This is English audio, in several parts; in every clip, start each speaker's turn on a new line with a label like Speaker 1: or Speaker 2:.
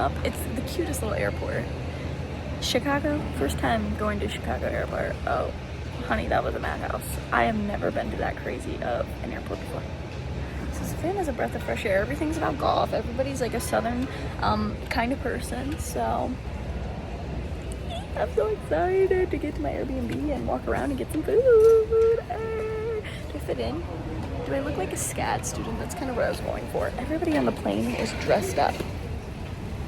Speaker 1: up. It's the cutest little airport. Chicago, first time going to Chicago airport. Oh, honey, that was a madhouse. I have never been to that crazy of an airport before. So Savannah's a breath of fresh air. Everything's about golf. Everybody's like a southern kind of person. So I'm so excited to get to my Airbnb and walk around and get some food. Do I fit in? Do I look like a SCAD student? That's kind of what I was going for. Everybody on the plane is dressed up.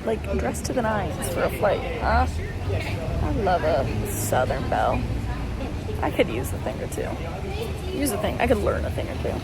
Speaker 1: Like, dressed to the nines for a flight, huh? I love a Southern belle. I could use a thing or two. I could learn a thing or two.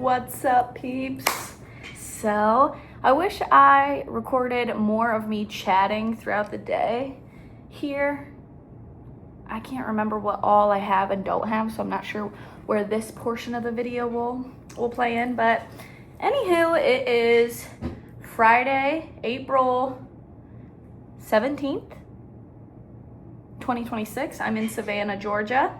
Speaker 1: What's up, peeps? So, I wish I recorded more of me chatting throughout the day here. I can't remember what all I have and don't have, so I'm not sure where this portion of the video will play in. But anywho, it is Friday, April 17th, 2026. I'm in Savannah, Georgia,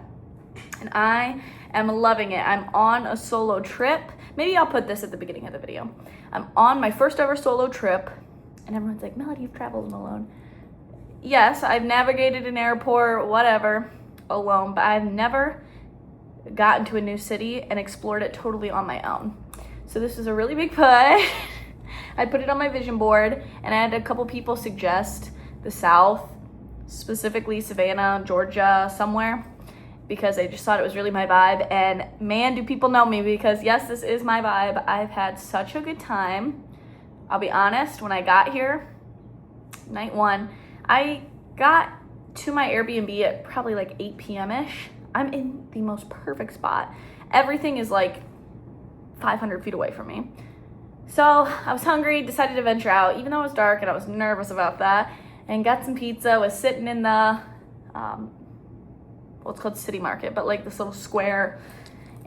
Speaker 1: and I am loving it. I'm on a solo trip. Maybe I'll put this at the beginning of the video. I'm on my first ever solo trip, and everyone's like, Melody, you've traveled alone. Yes, I've navigated an airport, whatever, alone, but I've never gotten to a new city and explored it totally on my own. So this is a really big push. I put it on my vision board, and I had a couple people suggest the South, specifically Savannah, Georgia, somewhere, because I just thought it was really my vibe. And man, do people know me, because yes, this is my vibe. I've had such a good time. I'll be honest, when I got here, night one, I got to my Airbnb at probably like 8 p.m.-ish. I'm in the most perfect spot. Everything is like 500 feet away from me. So I was hungry, decided to venture out, even though it was dark and I was nervous about that, and got some pizza, was sitting in the, well, it's called City Market, but like this little square,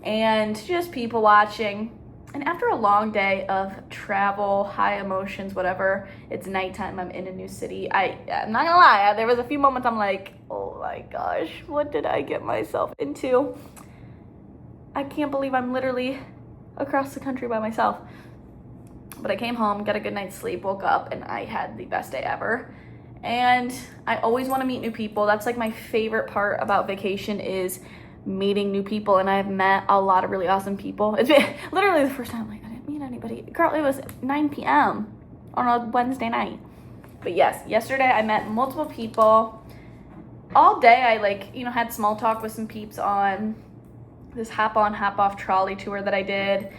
Speaker 1: and just people watching. And after a long day of travel, high emotions, whatever, it's nighttime, I'm in a new city. I'm not gonna lie, there was a few moments I'm like, oh my gosh, what did I get myself into? I can't believe I'm literally across the country by myself. But I came home, got a good night's sleep, woke up, and I had the best day ever. And I always want to meet new people. That's like my favorite part about vacation, is meeting new people. And I've met a lot of really awesome people. It's been literally the first time, like, I didn't meet anybody. Girl, it was 9 p.m. on a Wednesday night. But yes, yesterday I met multiple people. All day I had small talk with some peeps on this hop on, hop off trolley tour that I did.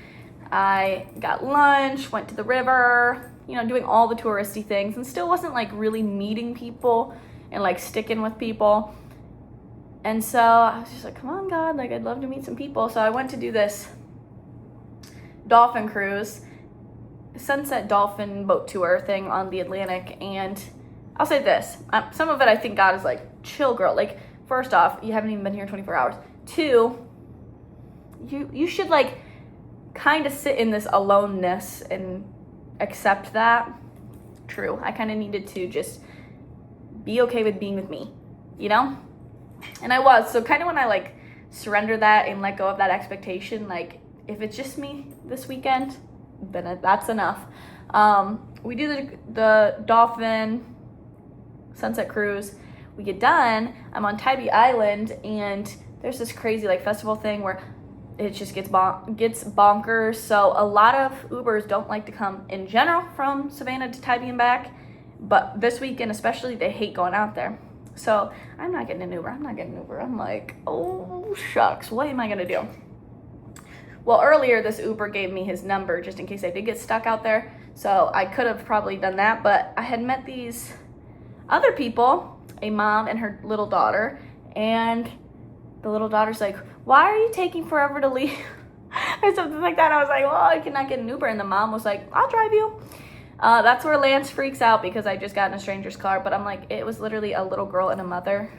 Speaker 1: I got lunch, went to the river, doing all the touristy things, and still wasn't like really meeting people and like sticking with people. And so I was just like, come on, God, like I'd love to meet some people. So I went to do this dolphin cruise, sunset dolphin boat tour thing on the Atlantic. And I'll say this, some of it I think God is like, chill, girl. Like, first off, you haven't even been here 24 hours. Two, you should like kind of sit in this aloneness and accept that. True, I kind of needed to just be okay with being with me, and I was. So kind of when I like surrender that and let go of that expectation, like if it's just me this weekend, then that's enough. We do the dolphin sunset cruise. We get done, I'm on Tybee Island, and there's this crazy like festival thing where it just gets bonkers. So a lot of Ubers don't like to come in general from Savannah to Tybee and back, but this weekend especially, they hate going out there. So I'm not getting an Uber. I'm like, oh shucks, what am I gonna do? Well, earlier this Uber gave me his number just in case I did get stuck out there. So I could have probably done that, but I had met these other people, a mom and her little daughter, and the little daughter's like, why are you taking forever to leave? Or something like that. I was like, well, I cannot get an Uber. And the mom was like, I'll drive you. That's where Lance freaks out because I just got in a stranger's car, but I'm like, it was literally a little girl and a mother.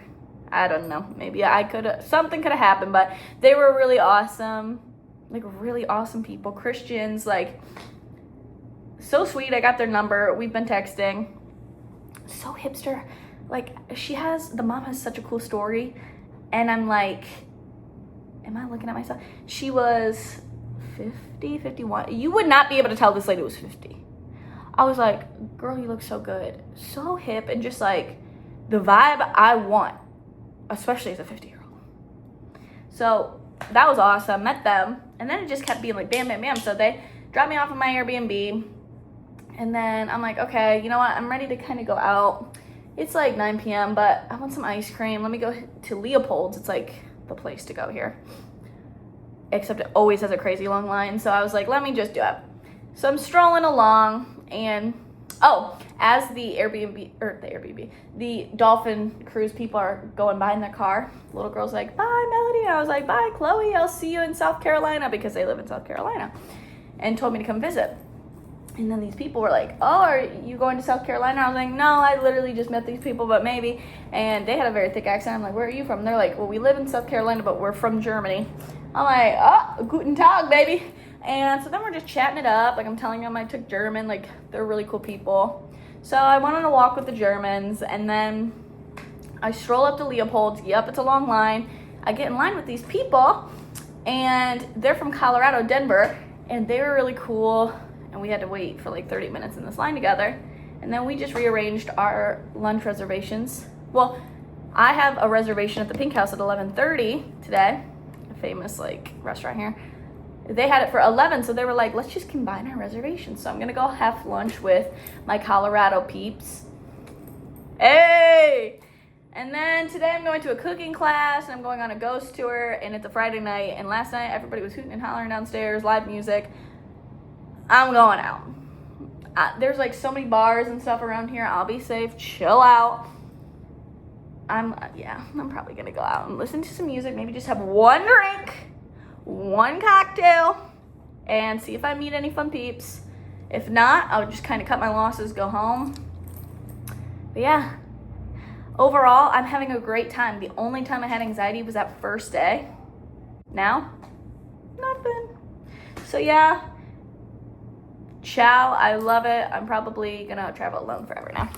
Speaker 1: I don't know. Maybe something could have happened, but they were really awesome. Like, really awesome people. Christians, like, so sweet. I got their number. We've been texting. So hipster. Like, the mom has such a cool story. And I'm like, am I looking at myself? She was 50, 51. You would not be able to tell this lady was 50. I was like, girl, you look so good. So hip and just like the vibe I want, especially as a 50-year-old. So that was awesome. Met them. And then it just kept being like bam, bam, bam. So they dropped me off at my Airbnb. And then I'm like, okay, you know what? I'm ready to kind of go out. It's like 9 p.m., but I want some ice cream. Let me go to Leopold's. It's like the place to go here. Except it always has a crazy long line. So I was like, let me just do it. So I'm strolling along. And as the dolphin cruise people are going by in their car, the little girl's like, bye, Melody. And I was like, bye, Chloe. I'll see you in South Carolina, because they live in South Carolina, and told me to come visit. And then these people were like, oh, are you going to South Carolina? I was like, no, I literally just met these people, but maybe. And they had a very thick accent. I'm like, where are you from? They're like, well, we live in South Carolina, but we're from Germany. I'm like, oh, guten Tag, baby. And so then we're just chatting it up. Like, I'm telling them I took German. Like, they're really cool people. So I went on a walk with the Germans, and then I stroll up to Leopold's. Yep, it's a long line. I get in line with these people, and they're from Colorado, Denver, and they were really cool. And we had to wait for like 30 minutes in this line together. And then we just rearranged our lunch reservations. Well, I have a reservation at the Pink House at 11:30 today, a famous like restaurant here. They had it for 11, so they were like, let's just combine our reservations. So I'm gonna go have lunch with my Colorado peeps. Hey! And then today I'm going to a cooking class, and I'm going on a ghost tour, and it's a Friday night. And last night everybody was hooting and hollering downstairs, live music. I'm going out. There's like so many bars and stuff around here. I'll be safe. Chill out. I'm probably gonna go out and listen to some music. Maybe just have one drink, one cocktail, and see if I meet any fun peeps. If not, I'll just kind of cut my losses, go home. But yeah, overall, I'm having a great time. The only time I had anxiety was that first day. Now, nothing. So yeah. Ciao, I love it. I'm probably gonna travel alone forever now.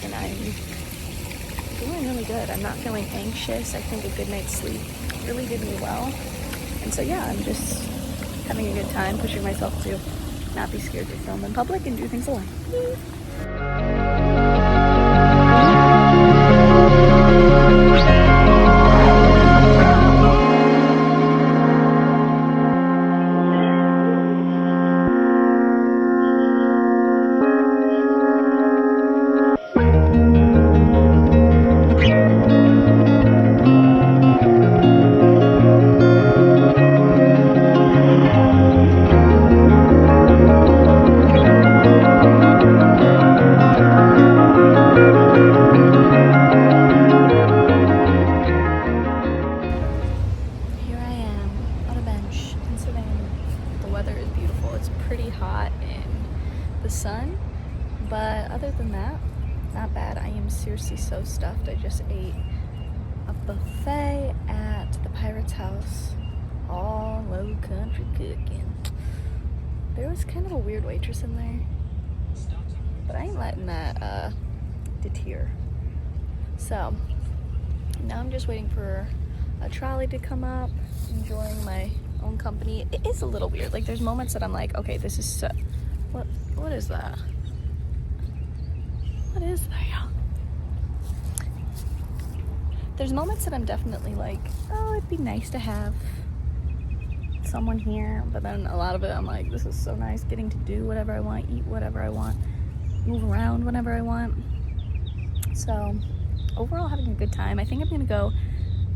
Speaker 1: And I'm doing really good. I'm not feeling anxious. I think a good night's sleep really did me well. And so yeah, I'm just having a good time, pushing myself to not be scared to film in public and do things alone. Sun, but other than that, not bad. I am seriously so stuffed. I just ate a buffet at the Pirate's House, all low country cooking. There was kind of a weird waitress in there, but I ain't letting that deter. So now I'm just waiting for a trolley to come up, enjoying my own company. It is a little weird. Like, there's moments that I'm like, okay, this is so... What is that? What is that? There's moments that I'm definitely like, oh, it'd be nice to have someone here, but then a lot of it I'm like, this is so nice getting to do whatever I want, eat whatever I want, move around whenever I want. So overall, having a good time. I think I'm gonna go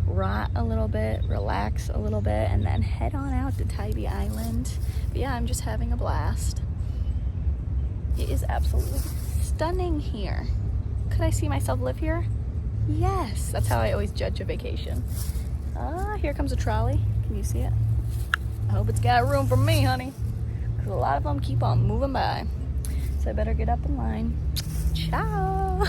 Speaker 1: rot a little bit, relax a little bit, and then head on out to Tybee Island. But yeah, I'm just having a blast. It is absolutely stunning here. Could I see myself live here? Yes, that's how I always judge a vacation. Here comes a trolley. Can you see it? I hope it's got room for me, honey, because a lot of them keep on moving by. So I better get up in line. Ciao.